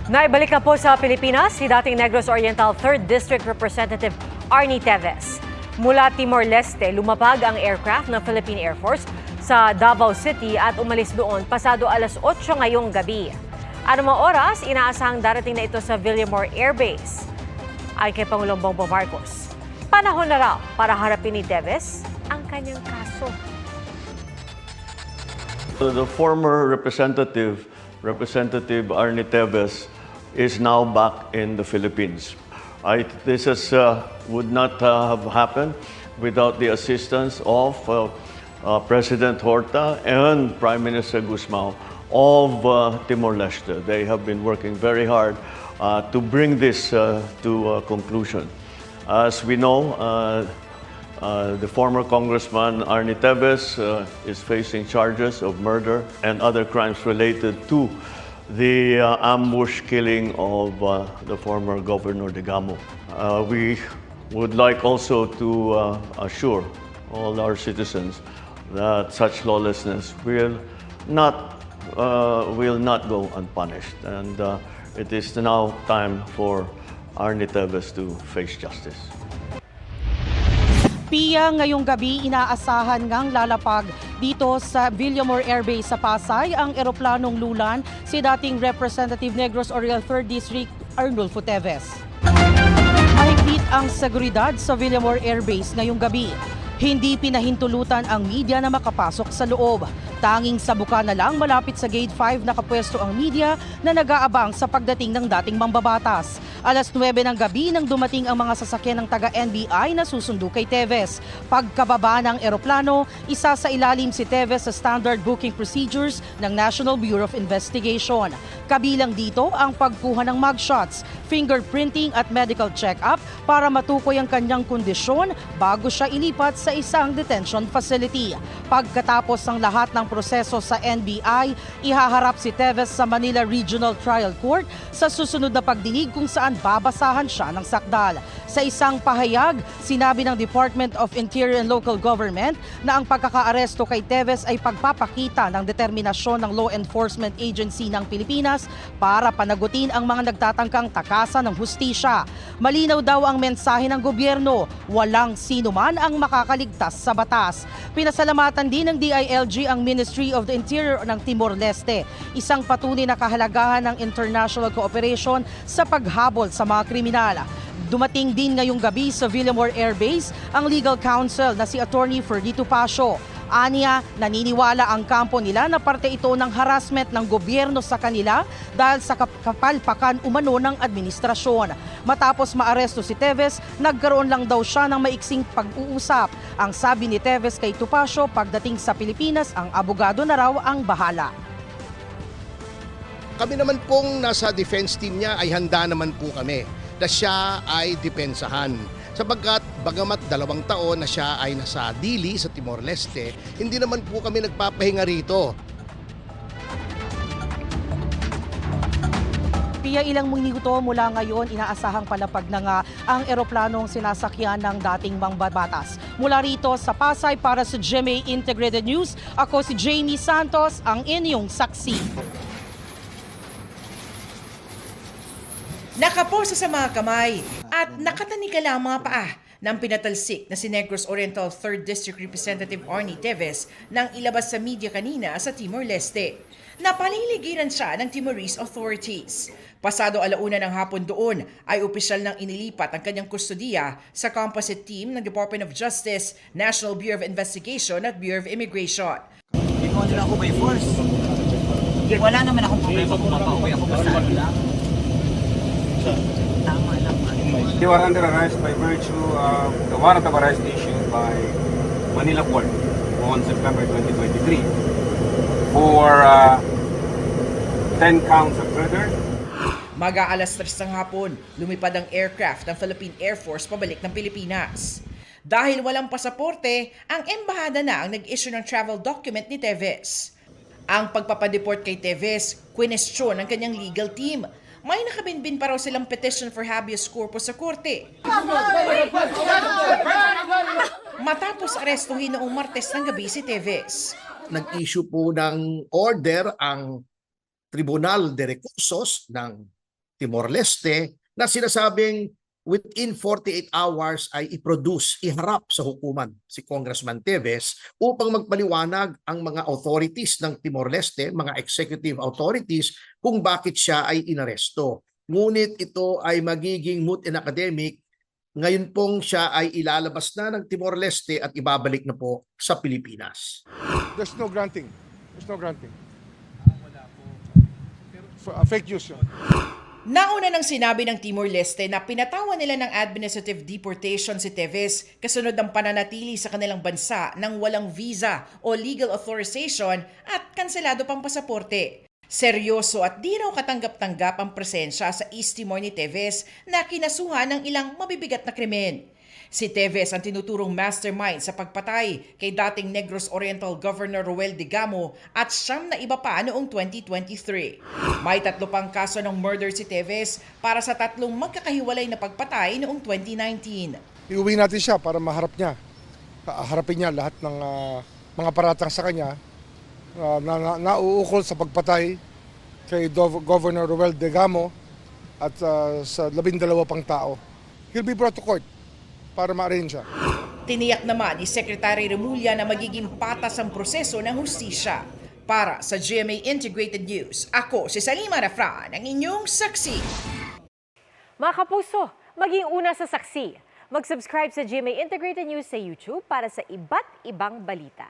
Naibalik na po sa Pilipinas si dating Negros Oriental 3rd District Representative Arnie Teves. Mula Timor-Leste, lumapag ang aircraft ng Philippine Air Force sa Davao City at umalis doon pasado alas 8 ngayong gabi. Anumang oras, inaasahang darating na ito sa Villamor Air Base. Ay kay Pangulong Bongbong Marcos, panahon na raw para harapin ni Teves ang kanyang kaso. The former Representative Arnie Teves, is now back in the Philippines. This would not have happened without the assistance of President Horta and Prime Minister Guzmao of Timor-Leste. They have been working very hard to bring this to a conclusion. As we know, the former Congressman Arnie Teves is facing charges of murder and other crimes related to the ambush killing of the former Governor Digamo. We would like also to assure all our citizens that such lawlessness will not go unpunished, and it is now time for Arnie Teves to face justice. Pia, ngayong gabi inaasahan ngang lalapag dito sa Villamor Air Base sa Pasay ang eroplanong lulan si dating Representative Negros Oriental 3rd District Arnulfo Teves. Mahigpit ang seguridad sa Villamor Air Base ngayong gabi. Hindi pinahintulutan ang media na makapasok sa loob. Tanging sa buka na lang malapit sa Gate 5 nakapwesto ang media na nag-aabang sa pagdating ng dating mambabatas. Alas 9 ng gabi nang dumating ang mga sasakyan ng taga-NBI na susundo kay Teves. Pagkababa ng eroplano, isa sa ilalim si Teves sa standard booking procedures ng National Bureau of Investigation. Kabilang dito ang pagkuha ng mugshots, fingerprinting at medical check-up para matukoy ang kanyang kondisyon bago siya ilipat sa isang detention facility. Pagkatapos ng lahat ng proseso sa NBI, ihaharap si Teves sa Manila Regional Trial Court sa susunod na pagdinig kung saan babasahan siya ng sakdal. Sa isang pahayag, sinabi ng Department of Interior and Local Government na ang pagkakaaresto kay Teves ay pagpapakita ng determinasyon ng law enforcement agency ng Pilipinas para panagutin ang mga nagtatangkang takasan ng hustisya. Malinaw daw ang mensahe ng gobyerno, walang sino man ang makakaligtas sa batas. Pinasalamatan din ng DILG ang Ministry of the Interior ng Timor-Leste, isang patunay na kahalagahan ng international cooperation sa paghabol sa mga kriminal. Dumating din ngayong gabi sa Villamor Air Base ang legal counsel na si Attorney Ferdito Pasio. Aniya, naniniwala ang kampo nila na parte ito ng harassment ng gobyerno sa kanila dahil sa kapalpakan umano ng administrasyon. Matapos maaresto si Teves, nagkaroon lang daw siya ng maiksing pag-uusap. Ang sabi ni Teves kay Topacio, pagdating sa Pilipinas, ang abogado na raw ang bahala. Kami naman pong nasa defense team niya ay handa naman po kami na siya ay depensahan. Sapagkat bagamat 2 taon na siya ay nasa Dili sa Timor-Leste, hindi naman po kami nagpapahinga rito. Pia, ilang minuto mula ngayon, inaasahang palapag na nga ang eroplanong sinasakyan ng dating mambabatas. Mula rito sa Pasay para sa GMA Integrated News, ako si Jamie Santos, ang inyong saksi. Nakaposa sa mga kamay at nakatanikala ang mga paa ng pinatalsik na si Negros Oriental 3rd District Representative Arnie Teves nang ilabas sa media kanina sa Timor-Leste. Napaliligiran siya ng Timorese authorities. Pasado 1:00 ng hapon doon ay opisyal nang inilipat ang kanyang kustodiya sa composite team ng Department of Justice, National Bureau of Investigation at Bureau of Immigration. Hindi mo nila ako by force. Wala naman akong problema kung mapauwi ako basta lang. Tama lang. They were under arrest by virtue of the warrant of arrest issued by Manila Court on September 2023 for 10 counts of murder. Mag-aalas 3 ng hapon, lumipad ang aircraft ng Philippine Air Force pabalik ng Pilipinas. Dahil walang pasaporte, ang embahada na ang nag-issue ng travel document ni Teves. Ang pagpapadeport kay Teves, kwinestyon ng kanyang legal team. May nakabinbin pa raw silang petition for habeas corpus sa korte. Matapos arestuhin noong Martes ng gabi si Teves. Nag-issue po ng order ang Tribunal de Recursos ng Timor-Leste na sinasabing within 48 hours ay i-produce, iharap sa hukuman si Congressman Teves upang magpaliwanag ang mga authorities ng Timor-Leste, mga executive authorities, kung bakit siya ay inaresto. Ngunit ito ay magiging moot and academic. Ngayon pong siya ay ilalabas na ng Timor-Leste at ibabalik na po sa Pilipinas. There's no granting. There's no granting. Fake news yun. Nauna nang sinabi ng Timor-Leste na pinatawan nila ng administrative deportation si Teves kasunod ng pananatili sa kanilang bansa ng walang visa o legal authorization at kanselado pang pasaporte. Seryoso at di raw katanggap-tanggap ang presensya sa East Timor ni Teves na kinasuhan ng ilang mabibigat na krimen. Si Teves ang tinuturong mastermind sa pagpatay kay dating Negros Oriental Governor Roel Digamo at siyam na iba pa noong 2023. May 3 pang kaso ng murder si Teves para sa 3 magkakahiwalay na pagpatay noong 2019. Iuwi natin siya para maharap niya. Harapin niya lahat ng mga paratang sa kanya na nauukol sa pagpatay kay Governor Roel Digamo at sa 12 pang tao. He'll be brought to court para ma-arraign siya. Tiniyak naman ni Secretary Remulla na magiging patas ang proseso ng hustisya. Para sa GMA Integrated News, ako si Salima Rafran, ang inyong saksi. Mga kapuso, maging una sa saksi. Mag-subscribe sa GMA Integrated News sa YouTube para sa iba't ibang balita.